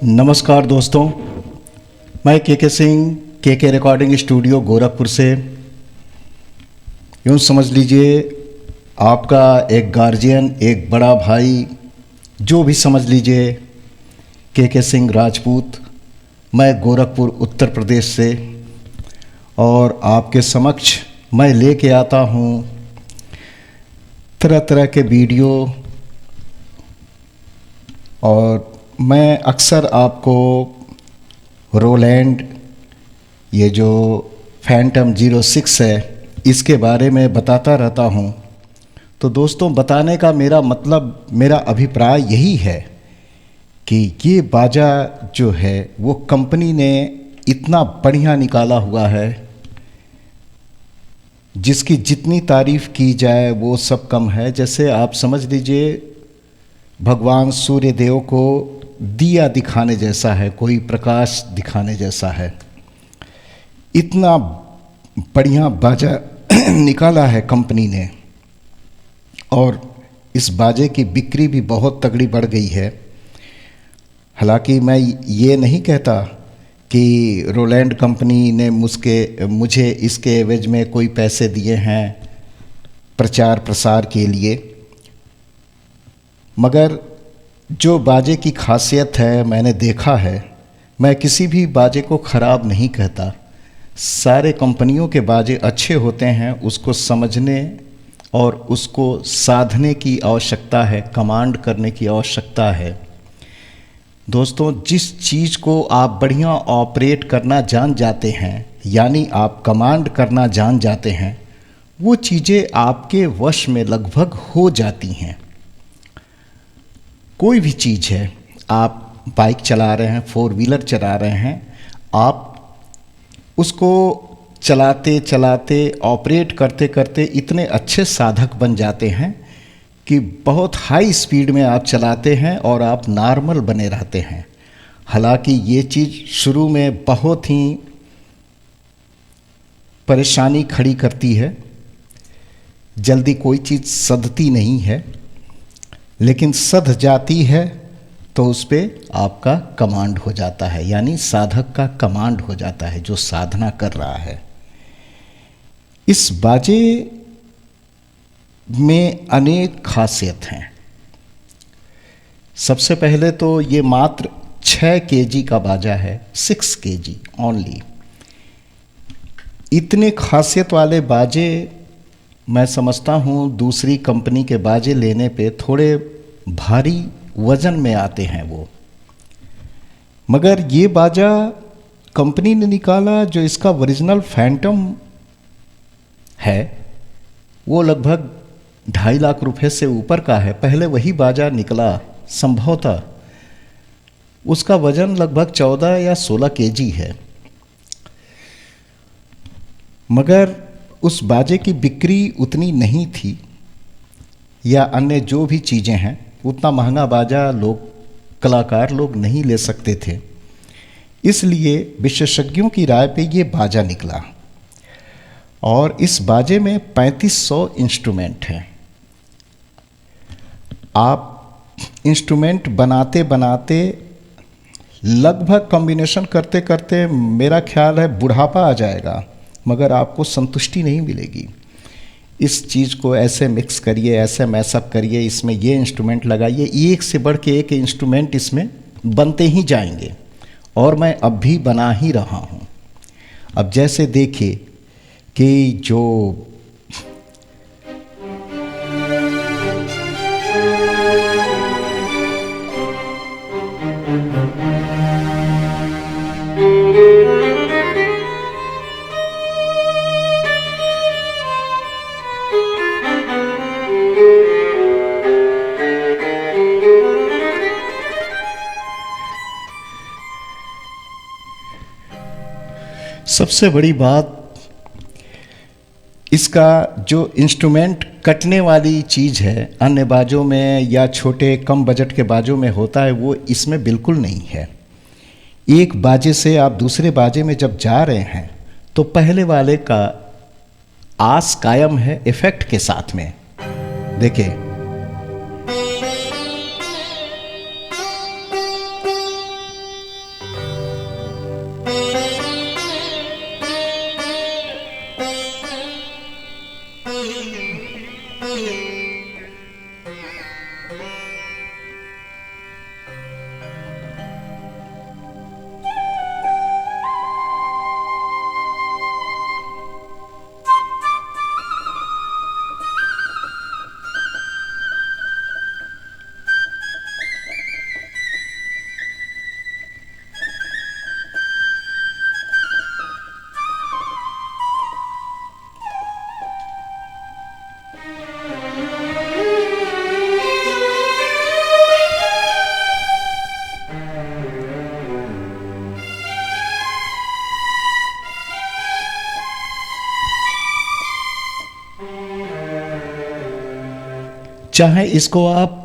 नमस्कार दोस्तों, मैं के सिंह के रिकॉर्डिंग स्टूडियो गोरखपुर से। यूँ समझ लीजिए आपका एक गार्जियन, एक बड़ा भाई, जो भी समझ लीजिए, के सिंह राजपूत। मैं गोरखपुर उत्तर प्रदेश से और आपके समक्ष मैं लेके आता हूँ तरह तरह के वीडियो। और मैं अक्सर आपको रोलैंड, ये जो फैंटम 06 है, इसके बारे में बताता रहता हूँ। तो दोस्तों, बताने का मेरा मतलब, मेरा अभिप्राय यही है कि ये बाजा जो है वो कंपनी ने इतना बढ़िया निकाला हुआ है, जिसकी जितनी तारीफ़ की जाए वो सब कम है। जैसे आप समझ लीजिए भगवान सूर्य देव को दिया दिखाने जैसा है, कोई प्रकाश दिखाने जैसा है। इतना बढ़िया बाजा निकाला है कंपनी ने, और इस बाजे की बिक्री भी बहुत तगड़ी बढ़ गई है। हालांकि मैं ये नहीं कहता कि रोलैंड कंपनी ने मुझे इसके एवज में कोई पैसे दिए हैं प्रचार प्रसार के लिए, मगर जो बाजे की खासियत है मैंने देखा है। मैं किसी भी बाजे को ख़राब नहीं कहता, सारे कंपनियों के बाजे अच्छे होते हैं। उसको समझने और उसको साधने की आवश्यकता है, कमांड करने की आवश्यकता है। दोस्तों, जिस चीज़ को आप बढ़िया ऑपरेट करना जान जाते हैं, यानी आप कमांड करना जान जाते हैं, वो चीज़ें आपके वश में लगभग हो जाती हैं। कोई भी चीज़ है, आप बाइक चला रहे हैं, 4 व्हीलर चला रहे हैं, आप उसको चलाते चलाते, ऑपरेट करते करते इतने अच्छे साधक बन जाते हैं कि बहुत हाई स्पीड में आप चलाते हैं और आप नॉर्मल बने रहते हैं। हालांकि ये चीज़ शुरू में बहुत ही परेशानी खड़ी करती है, जल्दी कोई चीज़ सधती नहीं है, लेकिन सध जाती है तो उस पर आपका कमांड हो जाता है, यानी साधक का कमांड हो जाता है जो साधना कर रहा है। इस बाजे में अनेक खासियत हैं। सबसे पहले तो ये मात्र 6 केजी का बाजा है, 6 केजी ओनली। इतने खासियत वाले बाजे मैं समझता हूँ दूसरी कंपनी के बाजे लेने पे थोड़े भारी वज़न में आते हैं वो, मगर ये बाजा कंपनी ने निकाला जो इसका ओरिजिनल फैंटम है वो लगभग 2.5 लाख रुपए से ऊपर का है। पहले वही बाजा निकला, संभवतः उसका वज़न लगभग 14 या 16 केजी है, मगर उस बाजे की बिक्री उतनी नहीं थी, या अन्य जो भी चीज़ें हैं, उतना महंगा बाजा कलाकार लोग नहीं ले सकते थे। इसलिए विशेषज्ञों की राय पे ये बाजा निकला, और इस बाजे में 3500 इंस्ट्रूमेंट हैं। आप इंस्ट्रूमेंट बनाते बनाते, लगभग कॉम्बिनेशन करते करते मेरा ख्याल है बुढ़ापा आ जाएगा, मगर आपको संतुष्टि नहीं मिलेगी। इस चीज़ को ऐसे मिक्स करिए, ऐसे मैसअप करिए, इसमें ये इंस्ट्रूमेंट लगाइए, एक से बढ़ के एक इंस्ट्रूमेंट इसमें बनते ही जाएंगे, और मैं अब भी बना ही रहा हूँ। अब जैसे देखिए कि जो सबसे बड़ी बात, इसका जो इंस्ट्रूमेंट कटने वाली चीज़ है, अन्य बाजों में या छोटे कम बजट के बाजों में होता है, वो इसमें बिल्कुल नहीं है। एक बाजे से आप दूसरे बाजे में जब जा रहे हैं तो पहले वाले का आस कायम है इफ़ेक्ट के साथ में। देखिए, चाहे इसको आप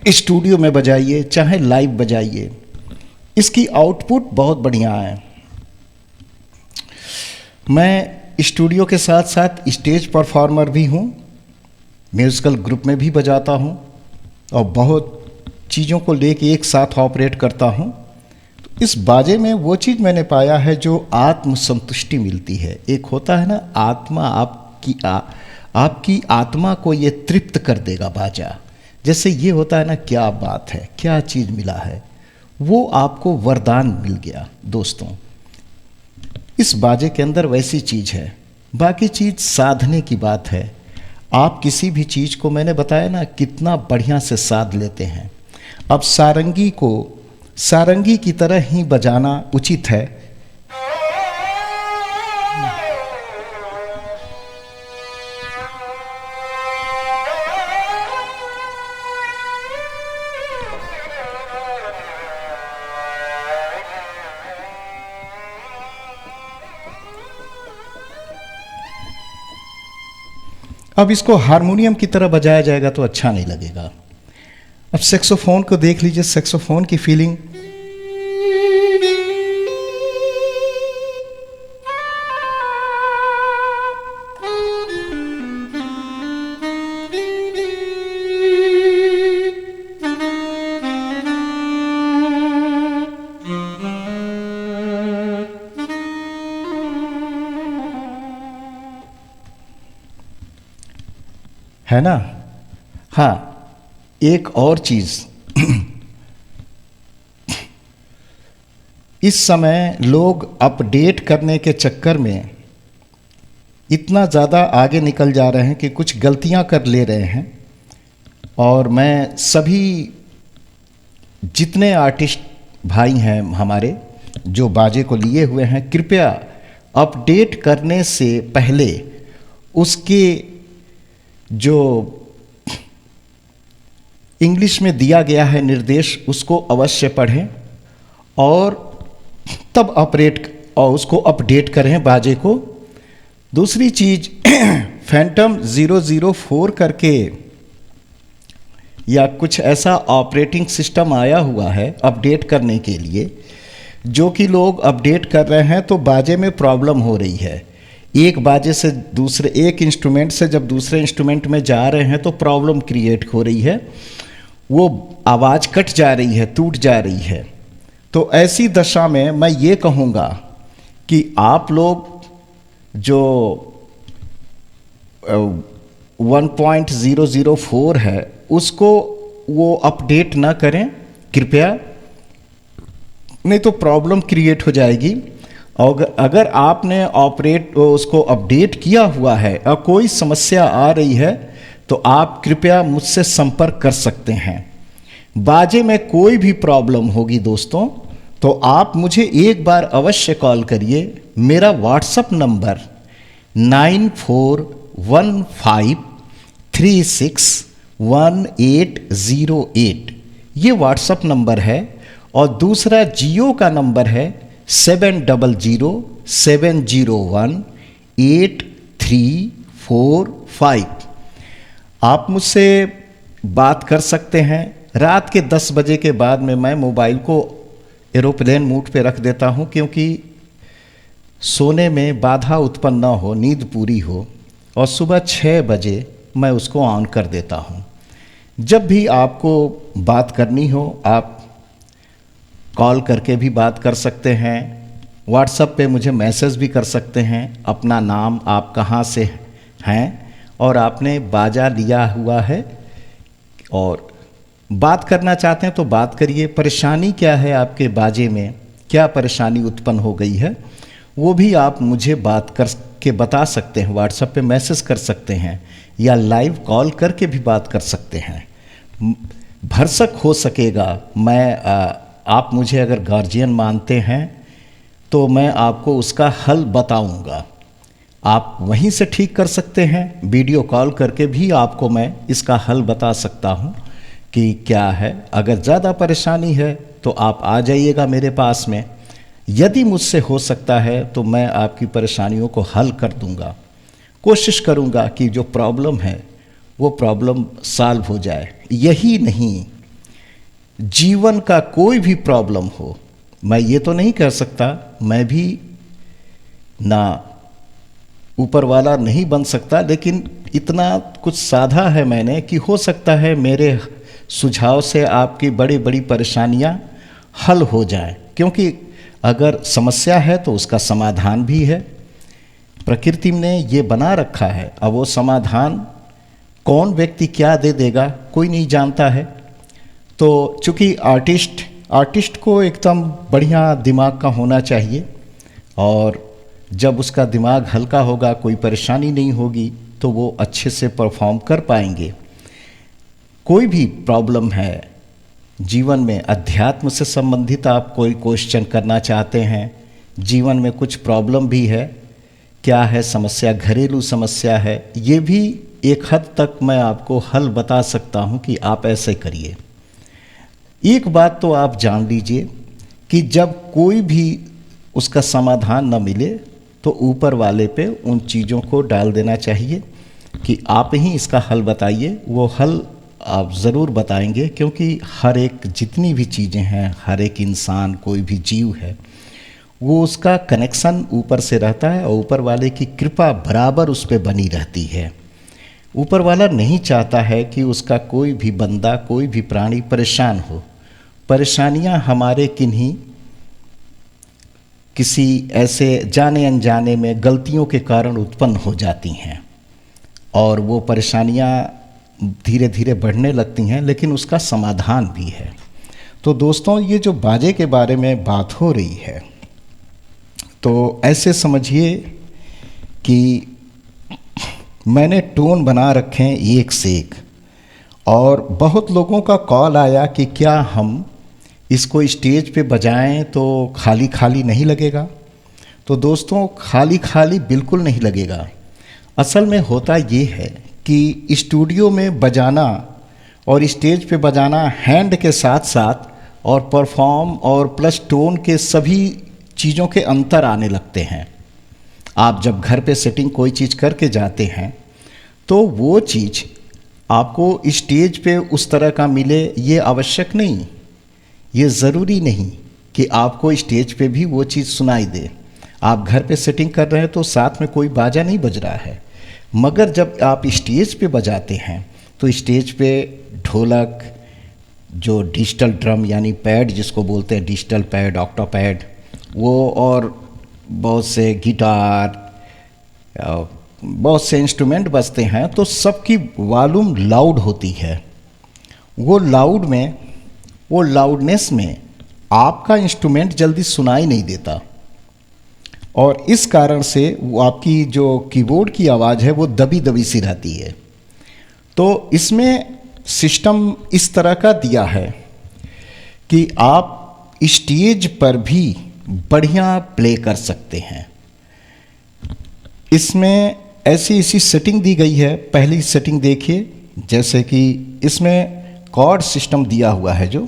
स्टूडियो में बजाइए, चाहे लाइव बजाइए, इसकी आउटपुट बहुत बढ़िया है। मैं स्टूडियो के साथ साथ स्टेज परफॉर्मर भी हूँ, म्यूज़िकल ग्रुप में भी बजाता हूँ और बहुत चीज़ों को लेके एक साथ ऑपरेट करता हूँ। तो इस बाजे में वो चीज़ मैंने पाया है जो आत्मसंतुष्टि मिलती है। एक होता है ना आत्मा, आपकी आत्मा को ये तृप्त कर देगा बाजा। जैसे ये होता है ना, क्या बात है, क्या चीज़ मिला है, वो आपको वरदान मिल गया। दोस्तों, इस बाजे के अंदर वैसी चीज़ है। बाकी चीज़ साधने की बात है। आप किसी भी चीज़ को, मैंने बताया ना, कितना बढ़िया से साध लेते हैं। अब सारंगी को सारंगी की तरह ही बजाना उचित है। अब इसको हारमोनियम की तरह बजाया जाएगा तो अच्छा नहीं लगेगा। अब सैक्सोफोन को देख लीजिए, सैक्सोफोन की फीलिंग। है ना? हाँ, एक और चीज़ इस समय लोग अपडेट करने के चक्कर में इतना ज़्यादा आगे निकल जा रहे हैं कि कुछ गलतियां कर ले रहे हैं। और मैं सभी जितने आर्टिस्ट भाई हैं हमारे जो बाजे को लिए हुए हैं, कृपया अपडेट करने से पहले उसके जो इंग्लिश में दिया गया है निर्देश, उसको अवश्य पढ़ें और तब उसको अपडेट करें बाजे को। दूसरी चीज़, फैंटम 004 करके या कुछ ऐसा ऑपरेटिंग सिस्टम आया हुआ है अपडेट करने के लिए, जो कि लोग अपडेट कर रहे हैं तो बाजे में प्रॉब्लम हो रही है। एक बाजे से दूसरे, एक इंस्ट्रूमेंट से जब दूसरे इंस्ट्रूमेंट में जा रहे हैं तो प्रॉब्लम क्रिएट हो रही है, वो आवाज़ कट जा रही है, टूट जा रही है। तो ऐसी दशा में मैं ये कहूँगा कि आप लोग जो 1.004 है उसको वो अपडेट ना करें कृपया, नहीं तो प्रॉब्लम क्रिएट हो जाएगी। और अगर आपने उसको अपडेट किया हुआ है और कोई समस्या आ रही है तो आप कृपया मुझसे संपर्क कर सकते हैं। बाजे में कोई भी प्रॉब्लम होगी दोस्तों तो आप मुझे एक बार अवश्य कॉल करिए। मेरा व्हाट्सएप नंबर 9415361808 ये व्हाट्सएप नंबर है। और दूसरा जियो का नंबर है 7007018345। आप मुझसे बात कर सकते हैं। रात के 10 बजे के बाद में मैं मोबाइल को एरोप्लेन मोड पे रख देता हूं, क्योंकि सोने में बाधा उत्पन्न ना हो, नींद पूरी हो। और सुबह 6 बजे मैं उसको ऑन कर देता हूं। जब भी आपको बात करनी हो आप कॉल करके भी बात कर सकते हैं, व्हाट्सएप पे मुझे मैसेज भी कर सकते हैं, अपना नाम, आप कहाँ से हैं और आपने बाजा लिया हुआ है और बात करना चाहते हैं तो बात करिए। परेशानी क्या है आपके बाजे में, क्या परेशानी उत्पन्न हो गई है, वो भी आप मुझे बात करके बता सकते हैं। व्हाट्सएप पे मैसेज कर सकते हैं या लाइव कॉल करके भी बात कर सकते हैं। भरसक हो सकेगा आप मुझे अगर गार्जियन मानते हैं तो मैं आपको उसका हल बताऊंगा। आप वहीं से ठीक कर सकते हैं। वीडियो कॉल करके भी आपको मैं इसका हल बता सकता हूं कि क्या है। अगर ज़्यादा परेशानी है तो आप आ जाइएगा मेरे पास में। यदि मुझसे हो सकता है तो मैं आपकी परेशानियों को हल कर दूंगा। कोशिश करूंगा कि जो प्रॉब्लम है वो प्रॉब्लम सॉल्व हो जाए। यही नहीं, जीवन का कोई भी प्रॉब्लम हो, मैं ये तो नहीं कह सकता, मैं भी ना ऊपर वाला नहीं बन सकता, लेकिन इतना कुछ साधा है मैंने कि हो सकता है मेरे सुझाव से आपकी बड़ी बड़ी परेशानियां हल हो जाए। क्योंकि अगर समस्या है तो उसका समाधान भी है, प्रकृति ने ये बना रखा है। अब वो समाधान कौन व्यक्ति क्या दे देगा कोई नहीं जानता है। तो चूँकि आर्टिस्ट को एकदम बढ़िया दिमाग का होना चाहिए, और जब उसका दिमाग हल्का होगा, कोई परेशानी नहीं होगी, तो वो अच्छे से परफॉर्म कर पाएंगे। कोई भी प्रॉब्लम है जीवन में, अध्यात्म से संबंधित आप कोई क्वेश्चन करना चाहते हैं, जीवन में कुछ प्रॉब्लम भी है, क्या है समस्या, घरेलू समस्या है, ये भी एक हद तक मैं आपको हल बता सकता हूँ कि आप ऐसे करिए। एक बात तो आप जान लीजिए कि जब कोई भी उसका समाधान न मिले तो ऊपर वाले पे उन चीज़ों को डाल देना चाहिए कि आप ही इसका हल बताइए। वो हल आप ज़रूर बताएंगे, क्योंकि हर एक जितनी भी चीज़ें हैं, हर एक इंसान, कोई भी जीव है, वो उसका कनेक्शन ऊपर से रहता है और ऊपर वाले की कृपा बराबर उस पर बनी रहती है। ऊपर वाला नहीं चाहता है कि उसका कोई भी बंदा, कोई भी प्राणी परेशान हो। परेशानियां हमारे किन्हीं किसी ऐसे जाने अनजाने में गलतियों के कारण उत्पन्न हो जाती हैं, और वो परेशानियां धीरे धीरे बढ़ने लगती हैं, लेकिन उसका समाधान भी है। तो दोस्तों, ये जो बाजे के बारे में बात हो रही है, तो ऐसे समझिए कि मैंने टोन बना रखे हैं एक से एक, और बहुत लोगों का कॉल आया कि क्या हम इसको स्टेज पे बजाएं तो खाली खाली नहीं लगेगा। तो दोस्तों, खाली खाली बिल्कुल नहीं लगेगा। असल में होता ये है कि स्टूडियो में बजाना और स्टेज पे बजाना हैंड के साथ साथ, और परफॉर्म और प्लस टोन के सभी चीज़ों के अंतर आने लगते हैं। आप जब घर पे सेटिंग कोई चीज़ करके जाते हैं तो वो चीज़ आपको स्टेज पे उस तरह का मिले, ये आवश्यक नहीं, ये ज़रूरी नहीं कि आपको स्टेज पे भी वो चीज़ सुनाई दे। आप घर पे सेटिंग कर रहे हैं तो साथ में कोई बाजा नहीं बज रहा है, मगर जब आप स्टेज पे बजाते हैं तो स्टेज पे ढोलक, जो डिजिटल ड्रम यानी पैड जिसको बोलते हैं, डिजिटल पैड, ऑक्टोपैड, वो, और बहुत से गिटार, बहुत से इंस्ट्रूमेंट बजते हैं, तो सबकी वॉल्यूम लाउड होती है। वो लाउडनेस में आपका इंस्ट्रूमेंट जल्दी सुनाई नहीं देता, और इस कारण से वो आपकी जो कीबोर्ड की आवाज़ है वो दबी दबी सी रहती है। तो इसमें सिस्टम इस तरह का दिया है कि आप स्टेज पर भी बढ़िया प्ले कर सकते हैं। इसमें ऐसी सेटिंग दी गई है। पहली सेटिंग देखिए, जैसे कि इसमें कॉर्ड सिस्टम दिया हुआ है, जो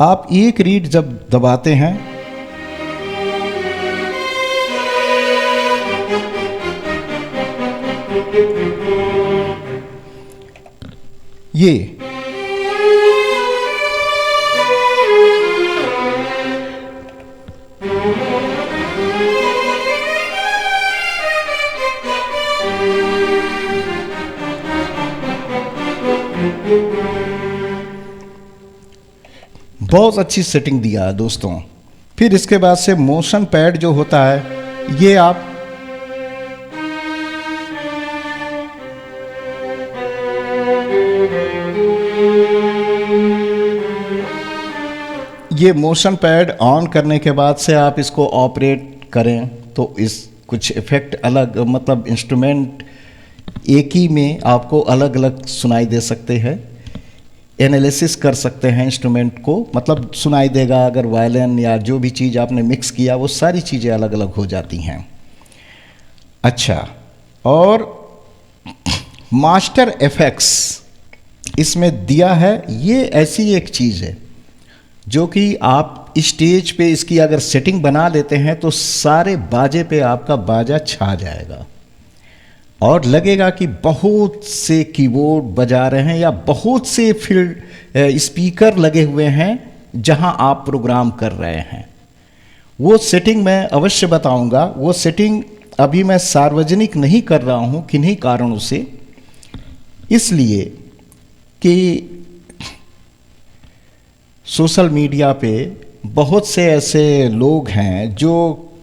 आप एक रीड जब दबाते हैं ये बहुत अच्छी सेटिंग दिया है दोस्तों। फिर इसके बाद से मोशन पैड जो होता है, ये आप ये मोशन पैड ऑन करने के बाद से आप इसको ऑपरेट करें तो इस कुछ इफ़ेक्ट अलग, मतलब इंस्ट्रूमेंट एक ही में आपको अलग अलग सुनाई दे सकते हैं। एनालिसिस कर सकते हैं इंस्ट्रूमेंट को, मतलब सुनाई देगा। अगर वायलिन या जो भी चीज़ आपने मिक्स किया वो सारी चीज़ें अलग अलग हो जाती हैं। अच्छा, और मास्टर इफेक्ट्स इसमें दिया है। ये ऐसी एक चीज़ है जो कि आप स्टेज पे इसकी अगर सेटिंग बना लेते हैं तो सारे बाजे पे आपका बाजा छा जाएगा। और लगेगा कि बहुत से कीबोर्ड बजा रहे हैं या बहुत से फील्ड स्पीकर लगे हुए हैं जहां आप प्रोग्राम कर रहे हैं। वो सेटिंग मैं अवश्य बताऊंगा। वो सेटिंग अभी मैं सार्वजनिक नहीं कर रहा हूं, किन्हीं कारणों से, इसलिए कि सोशल मीडिया पे बहुत से ऐसे लोग हैं जो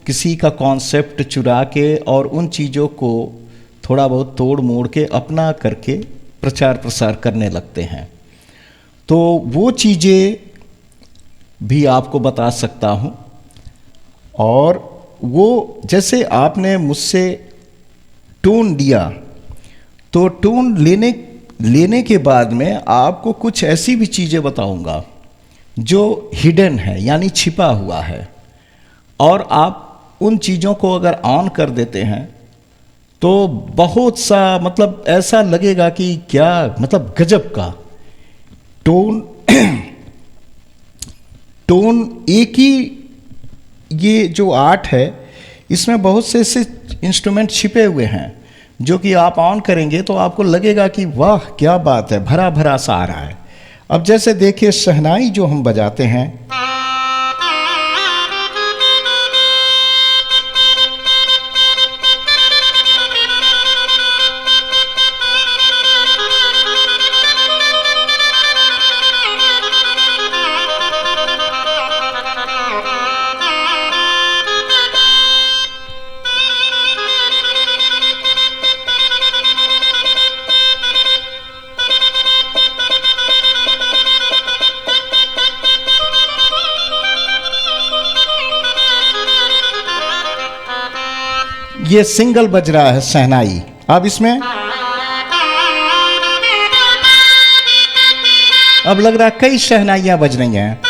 किसी का कॉन्सेप्ट चुरा के और उन चीज़ों को थोड़ा बहुत तोड़ मोड़ के अपना करके प्रचार प्रसार करने लगते हैं। तो वो चीज़ें भी आपको बता सकता हूँ। और वो जैसे आपने मुझसे टोन लिया, तो टोन लेने के बाद में आपको कुछ ऐसी भी चीज़ें बताऊंगा जो हिडन है, यानी छिपा हुआ है, और आप उन चीज़ों को अगर ऑन कर देते हैं तो बहुत सा मतलब ऐसा लगेगा कि क्या मतलब गजब का टोन टोन एक ही ये जो आर्ट है, इसमें बहुत से ऐसे इंस्ट्रूमेंट छिपे हुए हैं जो कि आप ऑन करेंगे तो आपको लगेगा कि वाह क्या बात है, भरा भरा सा आ रहा है। अब जैसे देखिए शहनाई जो हम बजाते हैं, ये सिंगल बज रहा है शहनाई। अब इसमें अब लग रहा है कई शहनाइयां बज रही हैं।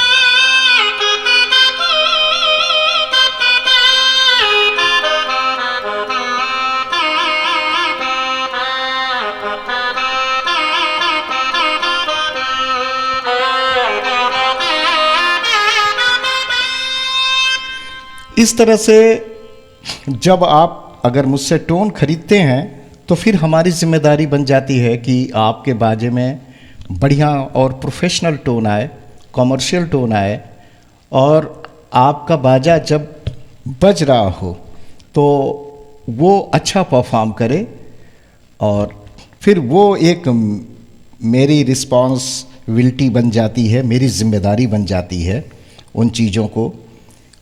इस तरह से जब आप अगर मुझसे टोन खरीदते हैं तो फिर हमारी जिम्मेदारी बन जाती है कि आपके बाजे में बढ़िया और प्रोफेशनल टोन आए, कमर्शियल टोन आए, और आपका बाजा जब बज रहा हो तो वो अच्छा परफॉर्म करे। और फिर वो एक मेरी रिस्पॉन्सिबिलिटी बन जाती है, मेरी जिम्मेदारी बन जाती है उन चीज़ों को,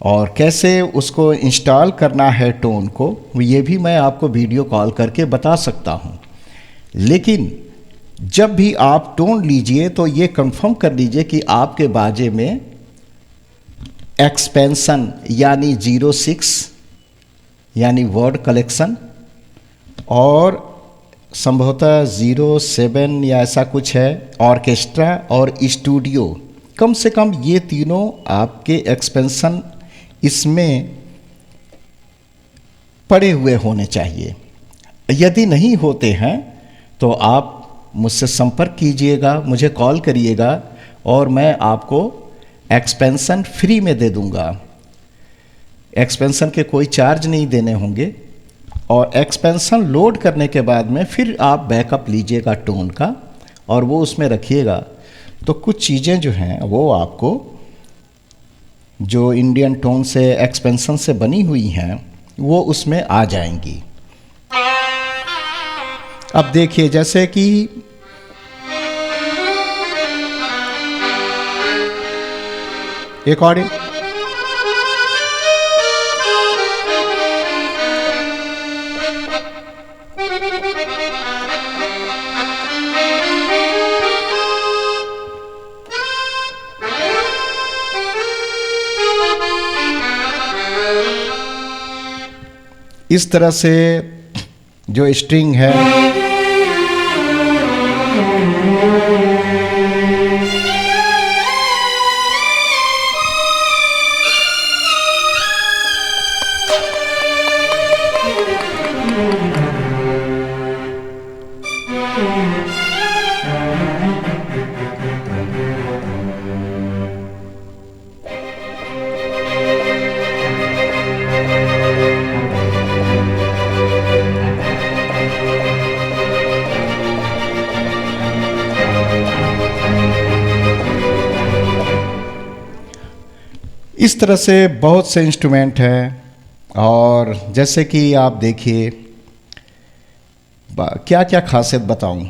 और कैसे उसको इंस्टॉल करना है टोन को, ये भी मैं आपको वीडियो कॉल करके बता सकता हूँ। लेकिन जब भी आप टोन लीजिए तो ये कंफर्म कर लीजिए कि आपके बाजे में एक्सपेंशन यानी 06 यानी वर्ड कलेक्शन और संभवतः 07 या ऐसा कुछ है, ऑर्केस्ट्रा और स्टूडियो, कम से कम ये तीनों आपके एक्सपेंशन इसमें पड़े हुए होने चाहिए। यदि नहीं होते हैं तो आप मुझसे संपर्क कीजिएगा, मुझे कॉल करिएगा और मैं आपको एक्सपेंशन फ्री में दे दूंगा। एक्सपेंशन के कोई चार्ज नहीं देने होंगे, और एक्सपेंशन लोड करने के बाद में फिर आप बैकअप लीजिएगा टोन का और वो उसमें रखिएगा। तो कुछ चीज़ें जो हैं वो आपको जो इंडियन टोन से एक्सपेंशन से बनी हुई हैं वो उसमें आ जाएंगी। अब देखिए जैसे कि रिकॉर्डिंग, इस तरह से जो स्ट्रिंग है इस तरह से बहुत से इंस्ट्रूमेंट हैं। और जैसे कि आप देखिए, क्या क्या खासियत बताऊं।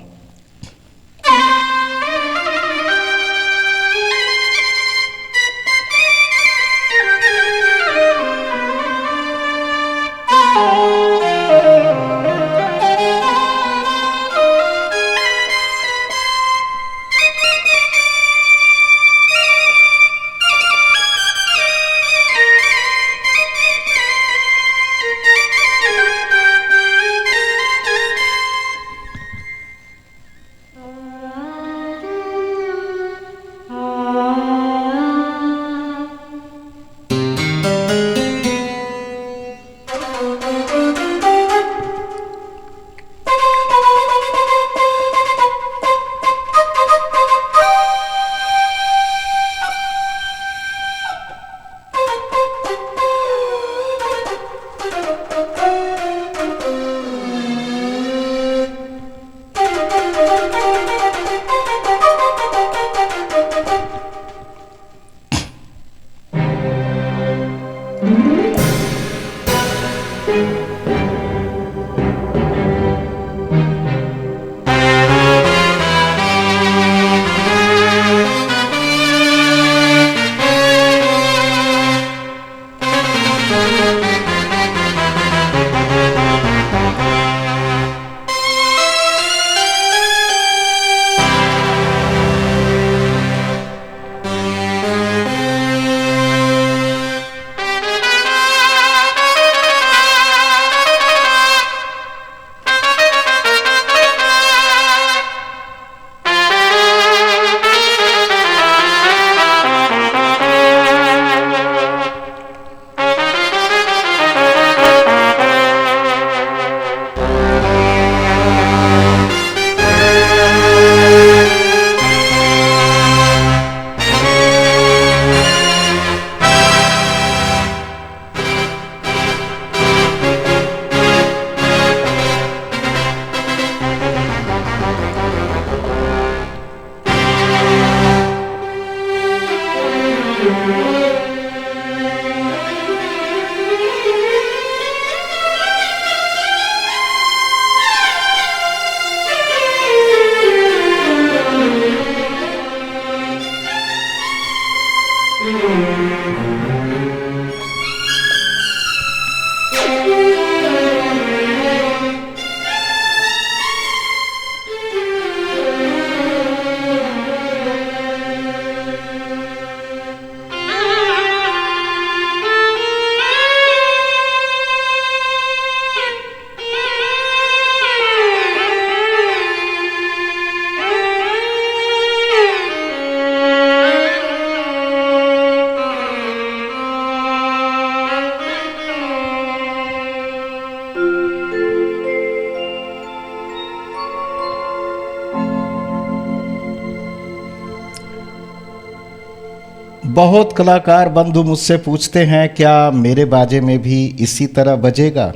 बहुत कलाकार बंधु मुझसे पूछते हैं क्या मेरे बाजे में भी इसी तरह बजेगा।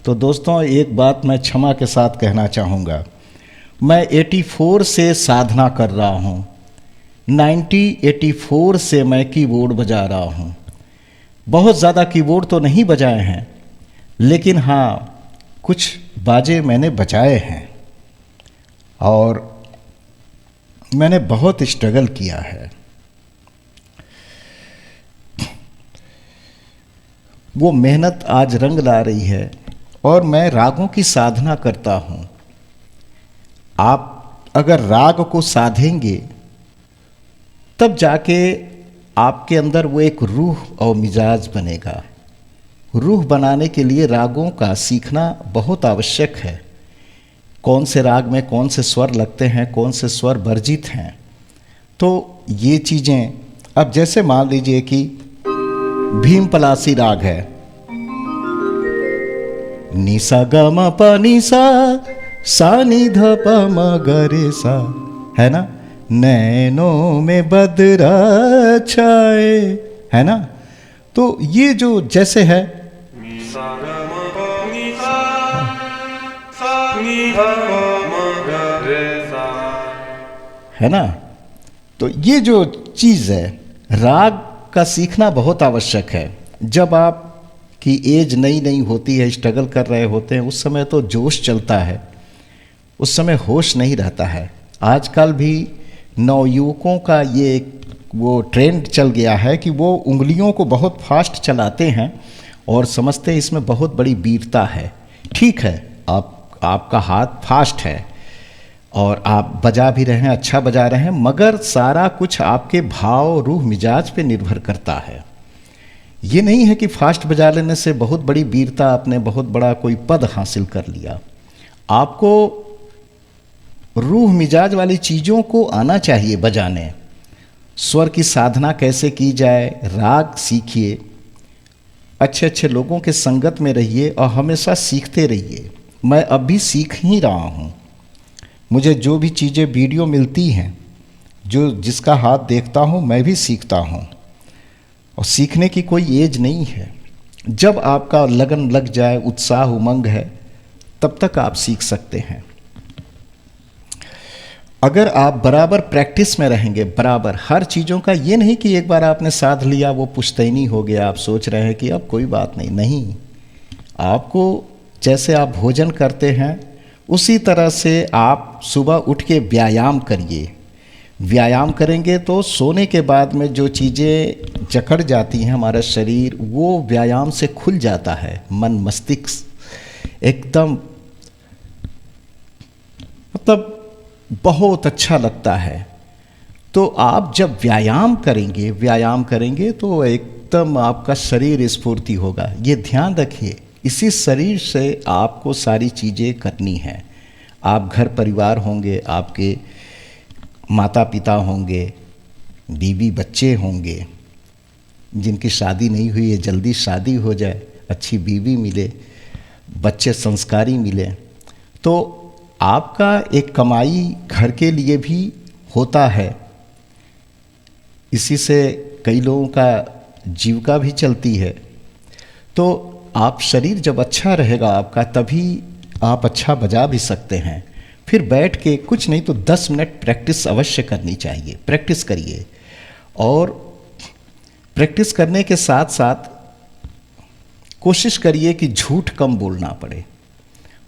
तो दोस्तों, एक बात मैं क्षमा के साथ कहना चाहूँगा। मैं 84 से साधना कर रहा हूँ। 1984 से मैं कीबोर्ड बजा रहा हूँ। बहुत ज़्यादा कीबोर्ड तो नहीं बजाए हैं, लेकिन हाँ, कुछ बाजे मैंने बजाए हैं और मैंने बहुत स्ट्रगल किया है। वो मेहनत आज रंग ला रही है और मैं रागों की साधना करता हूँ। आप अगर राग को साधेंगे तब जाके आपके अंदर वो एक रूह और मिजाज बनेगा। रूह बनाने के लिए रागों का सीखना बहुत आवश्यक है। कौन से राग में कौन से स्वर लगते हैं, कौन से स्वर वर्जित हैं, तो ये चीज़ें, अब जैसे मान लीजिए कि भीम पलासी राग है, निसा ग म प निसा सा नि ध प म ग रे सा, है ना। नैनों में बदरा छाए, है ना। तो ये जो जैसे है, है ना। तो ये जो चीज़ है, राग आपका सीखना बहुत आवश्यक है। जब आप की एज नई नई होती है, स्ट्रगल कर रहे होते हैं, उस समय तो जोश चलता है, उस समय होश नहीं रहता है। आजकल भी नवयुवकों का ये वो ट्रेंड चल गया है कि वो उंगलियों को बहुत फास्ट चलाते हैं और समझते हैं इसमें बहुत बड़ी वीरता है। ठीक है, आपका हाथ फास्ट है और आप बजा भी रहे हैं, अच्छा बजा रहे हैं, मगर सारा कुछ आपके भाव, रूह, मिजाज पे निर्भर करता है। ये नहीं है कि फास्ट बजा लेने से बहुत बड़ी वीरता, आपने बहुत बड़ा कोई पद हासिल कर लिया। आपको रूह मिजाज वाली चीज़ों को आना चाहिए बजाने। स्वर की साधना कैसे की जाए, राग सीखिए, अच्छे अच्छे लोगों के संगत में रहिए और हमेशा सीखते रहिए। मैं अब भी सीख ही रहा हूँ। मुझे जो भी चीज़ें वीडियो मिलती हैं, जो जिसका हाथ देखता हूँ, मैं भी सीखता हूँ। और सीखने की कोई एज नहीं है। जब आपका लगन लग जाए, उत्साह उमंग है, तब तक आप सीख सकते हैं। अगर आप बराबर प्रैक्टिस में रहेंगे, बराबर हर चीज़ों का, ये नहीं कि एक बार आपने साध लिया वो पुश्तैनी हो गया, आप सोच रहे हैं कि अब कोई बात नहीं। नहीं, आपको जैसे आप भोजन करते हैं उसी तरह से आप सुबह उठ के व्यायाम करिए। व्यायाम करेंगे तो सोने के बाद में जो चीज़ें जकड़ जाती हैं हमारा शरीर, वो व्यायाम से खुल जाता है। मन मस्तिष्क एकदम मतलब बहुत अच्छा लगता है। तो आप जब व्यायाम करेंगे तो एकदम आपका शरीर स्फूर्ति होगा। ये ध्यान रखिए, इसी शरीर से आपको सारी चीज़ें करनी हैं। आप घर परिवार होंगे, आपके माता पिता होंगे, बीवी बच्चे होंगे, जिनकी शादी नहीं हुई है जल्दी शादी हो जाए, अच्छी बीवी मिले, बच्चे संस्कारी मिले। तो आपका एक कमाई घर के लिए भी होता है, इसी से कई लोगों का जीविका भी चलती है। तो आप शरीर जब अच्छा रहेगा आपका, तभी आप अच्छा बजा भी सकते हैं। फिर बैठ के कुछ नहीं तो 10 मिनट प्रैक्टिस अवश्य करनी चाहिए। प्रैक्टिस करिए और प्रैक्टिस करने के साथ साथ कोशिश करिए कि झूठ कम बोलना पड़े।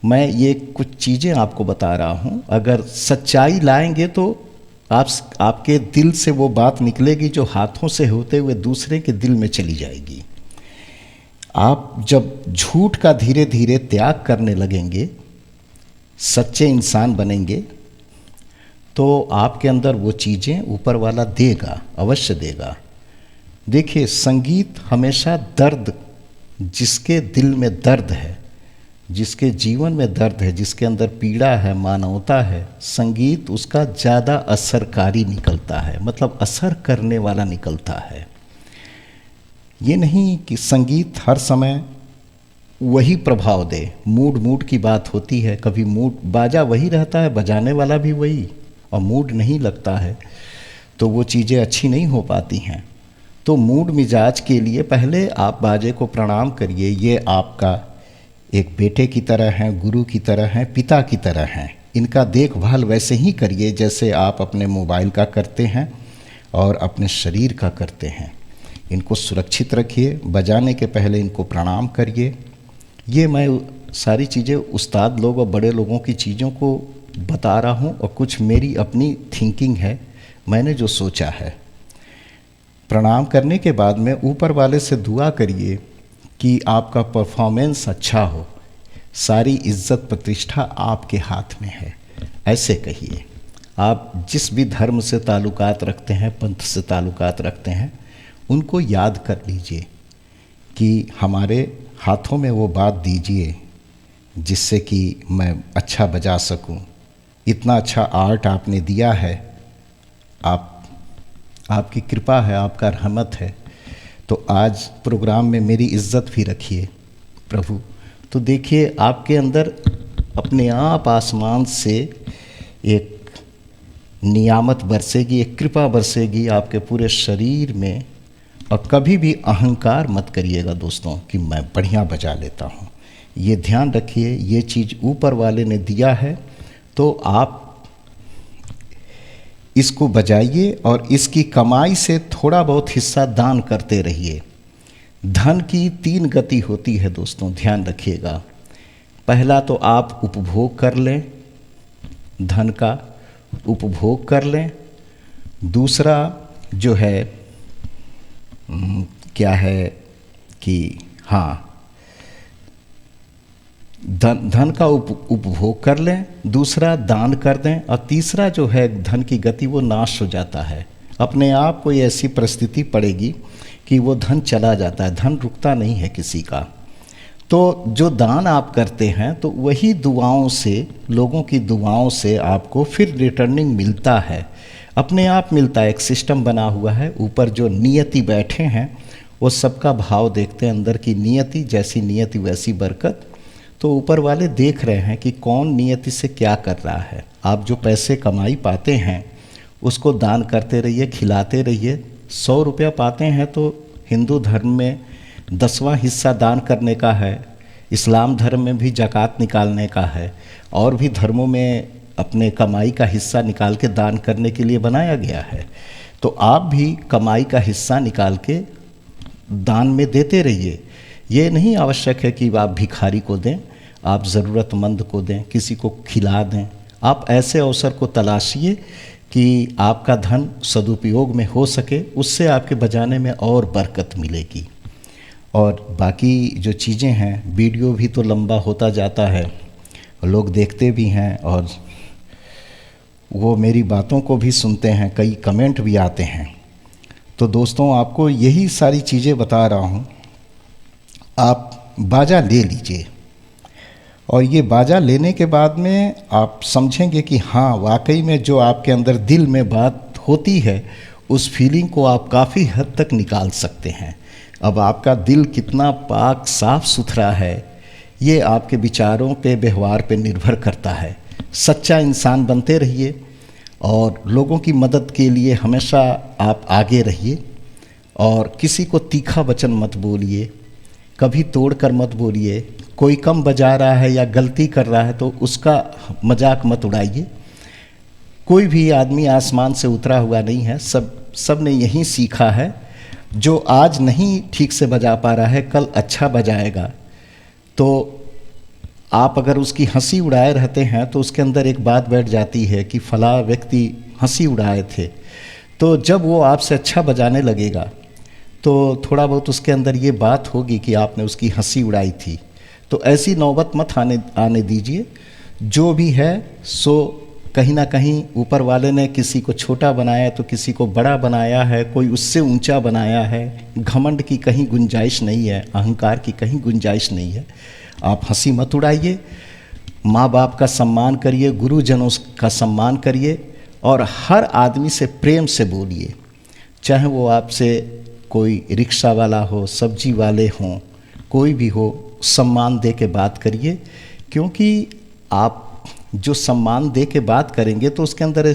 मैं ये कुछ चीज़ें आपको बता रहा हूँ, अगर सच्चाई लाएंगे तो आपके दिल से वो बात निकलेगी जो हाथों से होते हुए दूसरे के दिल में चली जाएगी। आप जब झूठ का धीरे धीरे त्याग करने लगेंगे, सच्चे इंसान बनेंगे, तो आपके अंदर वो चीज़ें ऊपर वाला देगा, अवश्य देगा। देखिए, संगीत हमेशा दर्द, जिसके दिल में दर्द है, जिसके जीवन में दर्द है, जिसके अंदर पीड़ा है, मानवता है, संगीत उसका ज़्यादा असरकारी निकलता है, मतलब असर करने वाला निकलता है। ये नहीं कि संगीत हर समय वही प्रभाव दे। मूड की बात होती है, कभी मूड बाजा वही रहता है, बजाने वाला भी वही, और मूड नहीं लगता है तो वो चीज़ें अच्छी नहीं हो पाती हैं। तो मूड मिजाज के लिए पहले आप बाजे को प्रणाम करिए। ये आपका एक बेटे की तरह हैं, गुरु की तरह हैं, पिता की तरह हैं। इनका देखभाल वैसे ही करिए जैसे आप अपने मोबाइल का करते हैं और अपने शरीर का करते हैं। इनको सुरक्षित रखिए, बजाने के पहले इनको प्रणाम करिए। ये मैं सारी चीज़ें उस्ताद लोग और बड़े लोगों की चीज़ों को बता रहा हूँ और कुछ मेरी अपनी थिंकिंग है, मैंने जो सोचा है। प्रणाम करने के बाद में ऊपर वाले से दुआ करिए कि आपका परफॉर्मेंस अच्छा हो, सारी इज्जत प्रतिष्ठा आपके हाथ में है, ऐसे कहिए। आप जिस भी धर्म से ताल्लुकात रखते हैं, पंथ से ताल्लुकात रखते हैं, उनको याद कर लीजिए कि हमारे हाथों में वो बात दीजिए जिससे कि मैं अच्छा बजा सकूं। इतना अच्छा आर्ट आपने दिया है, आपकी कृपा है, आपका रहमत है। तो आज प्रोग्राम में मेरी इज्जत भी रखिए प्रभु। तो देखिए, आपके अंदर अपने आप आसमान से एक नियामत बरसेगी, एक कृपा बरसेगी आपके पूरे शरीर में। और कभी भी अहंकार मत करिएगा दोस्तों कि मैं बढ़िया बजा लेता हूँ। ये ध्यान रखिए, ये चीज़ ऊपर वाले ने दिया है, तो आप इसको बजाइए और इसकी कमाई से थोड़ा बहुत हिस्सा दान करते रहिए। धन की 3 गति होती है दोस्तों, ध्यान रखिएगा। पहला तो आप उपभोग कर लें, धन का उपभोग कर लें। दूसरा जो है क्या है कि हाँ, धन का उपभोग कर लें, दूसरा दान कर दें, और तीसरा जो है धन की गति वो नाश हो जाता है। अपने आप कोई ऐसी परिस्थिति पड़ेगी कि वो धन चला जाता है, धन रुकता नहीं है किसी का। तो जो दान आप करते हैं तो वही दुआओं से, लोगों की दुआओं से आपको फिर रिटर्निंग मिलता है, अपने आप मिलता है। एक सिस्टम बना हुआ है, ऊपर जो नियति बैठे हैं वो सबका भाव देखते हैं, अंदर की नियति, जैसी नियति वैसी बरकत। तो ऊपर वाले देख रहे हैं कि कौन नियति से क्या कर रहा है। आप जो पैसे कमाई पाते हैं उसको दान करते रहिए, खिलाते रहिए। 100 रुपया पाते हैं तो हिंदू धर्म में 10वां हिस्सा दान करने का है, इस्लाम धर्म में भी ज़कात निकालने का है, और भी धर्मों में अपने कमाई का हिस्सा निकाल के दान करने के लिए बनाया गया है। तो आप भी कमाई का हिस्सा निकाल के दान में देते रहिए। ये नहीं आवश्यक है कि आप भिखारी को दें, आप ज़रूरतमंद को दें, किसी को खिला दें। आप ऐसे अवसर को तलाशिए कि आपका धन सदुपयोग में हो सके, उससे आपके बजाने में और बरकत मिलेगी। और बाकी जो चीज़ें हैं, वीडियो भी तो लंबा होता जाता है, लोग देखते भी हैं और वो मेरी बातों को भी सुनते हैं, कई कमेंट भी आते हैं। तो दोस्तों, आपको यही सारी चीज़ें बता रहा हूँ। आप बाजा ले लीजिए, और ये बाजा लेने के बाद में आप समझेंगे कि हाँ, वाकई में जो आपके अंदर दिल में बात होती है उस फीलिंग को आप काफ़ी हद तक निकाल सकते हैं। अब आपका दिल कितना पाक साफ सुथरा है, ये आपके विचारों पे, व्यवहार पे निर्भर करता है। सच्चा इंसान बनते रहिए और लोगों की मदद के लिए हमेशा आप आगे रहिए, और किसी को तीखा वचन मत बोलिए, कभी तोड़ कर मत बोलिए। कोई कम बजा रहा है या गलती कर रहा है तो उसका मजाक मत उड़ाइए। कोई भी आदमी आसमान से उतरा हुआ नहीं है, सब ने यही सीखा है। जो आज नहीं ठीक से बजा पा रहा है, कल अच्छा बजाएगा। तो आप अगर उसकी हंसी उड़ाए रहते हैं तो उसके अंदर एक बात बैठ जाती है कि फला व्यक्ति हंसी उड़ाए थे, तो जब वो आपसे अच्छा बजाने लगेगा तो थोड़ा बहुत उसके अंदर ये बात होगी कि आपने उसकी हंसी उड़ाई थी। तो ऐसी नौबत मत आने दीजिए। जो भी है सो कहीं ना कहीं ऊपर वाले ने किसी को छोटा बनाया तो किसी को बड़ा बनाया है, कोई उससे ऊंचा बनाया है। घमंड की कहीं गुंजाइश नहीं है, अहंकार की कहीं गुंजाइश नहीं है। आप हंसी मत उड़ाइए, माँ बाप का सम्मान करिए, गुरुजनों का सम्मान करिए, और हर आदमी से प्रेम से बोलिए। चाहे वो आपसे कोई रिक्शा वाला हो, सब्जी वाले हों, कोई भी हो, सम्मान दे के बात करिए। क्योंकि आप जो सम्मान दे के बात करेंगे तो उसके अंदर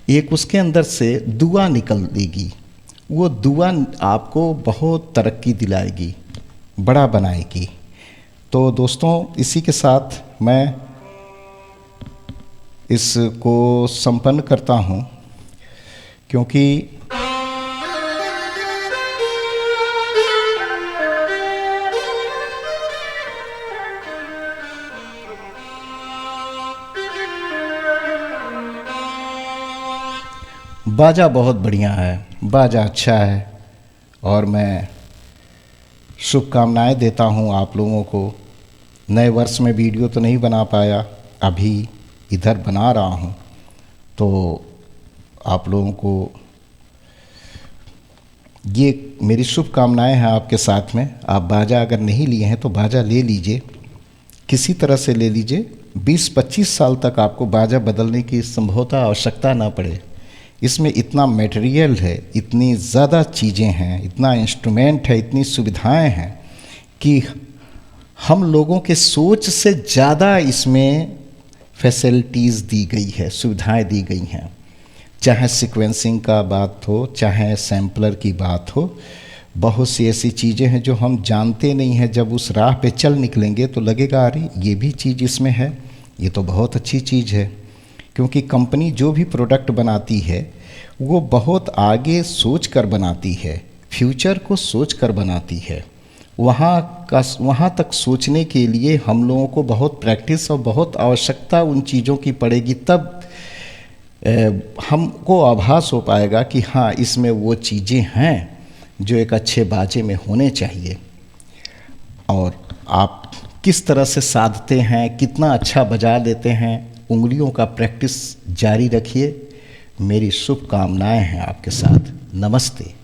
एक उसके अंदर से दुआ निकलेगी। वो दुआ आपको बहुत तरक्की दिलाएगी, बड़ा बनाएगी। तो दोस्तों, इसी के साथ मैं इसको संपन्न करता हूँ, क्योंकि बाजा बहुत बढ़िया है, बाजा अच्छा है, और मैं शुभकामनाएं देता हूं आप लोगों को। नए वर्ष में वीडियो तो नहीं बना पाया, अभी इधर बना रहा हूं, तो आप लोगों को ये मेरी शुभकामनाएं हैं आपके साथ में। आप बाजा अगर नहीं लिए हैं तो बाजा ले लीजिए, किसी तरह से ले लीजिए। 20-25 साल तक आपको बाजा बदलने की संभवतः आवश्यकता ना पड़े। इसमें इतना मटेरियल है, इतनी ज़्यादा चीज़ें हैं, इतना इंस्ट्रूमेंट है, इतनी सुविधाएं हैं कि हम लोगों के सोच से ज़्यादा इसमें फैसिलिटीज़ दी गई है, सुविधाएं दी गई हैं। चाहे सीक्वेंसिंग का बात हो, चाहे सैम्पलर की बात हो, बहुत सी ऐसी चीज़ें हैं जो हम जानते नहीं हैं। जब उस राह पे चल निकलेंगे तो लगेगा अरे ये भी चीज़ इसमें है, ये तो बहुत अच्छी चीज़ है। क्योंकि कंपनी जो भी प्रोडक्ट बनाती है वो बहुत आगे सोच कर बनाती है, फ्यूचर को सोच कर बनाती है। वहाँ तक सोचने के लिए हम लोगों को बहुत प्रैक्टिस और बहुत आवश्यकता उन चीज़ों की पड़ेगी, तब हमको आभास हो पाएगा कि हाँ, इसमें वो चीज़ें हैं जो एक अच्छे बाजे में होने चाहिए। और आप किस तरह से साधते हैं, कितना अच्छा बजा लेते हैं, उंगलियों का प्रैक्टिस जारी रखिए। मेरी शुभकामनाएं हैं आपके साथ। नमस्ते।